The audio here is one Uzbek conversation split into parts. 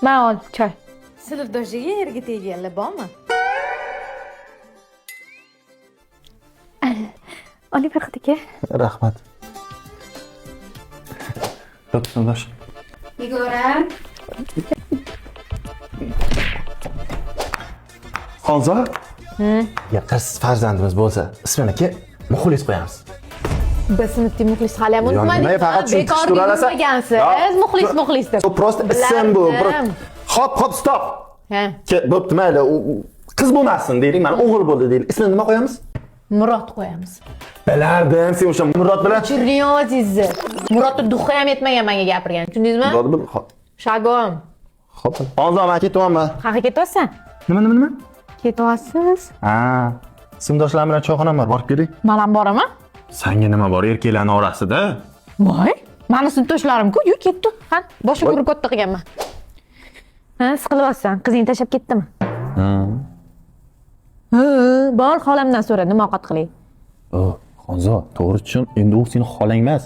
Mana ol, choy. Sinfdoshiga yerga tegganlar bormi? Oling Farhod aka. Rahmat. Yo'q, sinfdosh. Yegora. Xonzo? Ya qiz farzandimiz bo'lsa, ismini Muxlis qo'yamiz. Biz sinfda muxlis hali ham Yo, unutmadik. nima, faqat shuni Bekor tushiralasan. degansiz. Muxlis deb. Bu prosta ism bu. Bilardim. Hop, stop. Ha, Bo'pti, mayli. Qiz bo'lmasin deylik, mana o'g'il bo'ldi deylik. Ismini nima qo'yamiz? Murod qo'yamiz. Bilardim, sen o'sha Murod bilan. Chirniyozingizni. Murodni duxi ham yetmagan menga gapirgan. Tushundingizmi? Murod bilan. Shagom. Xo'p. Hozir men ketyapman. Qayerga ketyapsan? Nima? Ketyapsiz? Ha. Sinfdoshlar bilan choyxonam bor, borib keling. Men ham boraman. Senga nima bor erkaklarning orasida? Voy, meni sinfdoshlarim-ku, yu ketdi. Ha, boshqa guruh katta qilganman. Ha, siqilyapsan. Qizing tashlab ketdimi? Ha, bor xolamdan so'ra, nima ovqat qilay? Xonzo, to'g'ri tushun, endi u seni xolang emas,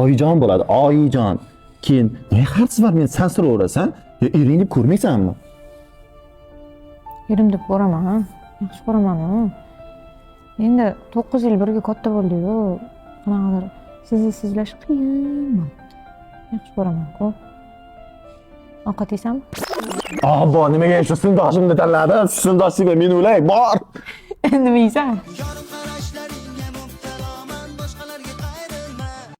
oyijon bo'ladi, oyijon. Keyin nima xarsi bor, men san so'raverasan, yo ering deb ko'rmaysanmi? Erim deb ko'raman, ha. Yaxshi ko'raman. Endi 9 yil birga katta bo'ldik-ku. Qanaqadir sizlash qiyin bo'ldi. Yaxshi ko'raman-ku. Ovqat yeysanmi? Bo, nimaga shu sinfdoshimni tanlading? Sinfdoshingga men o'lay, bor. Nima yeysan?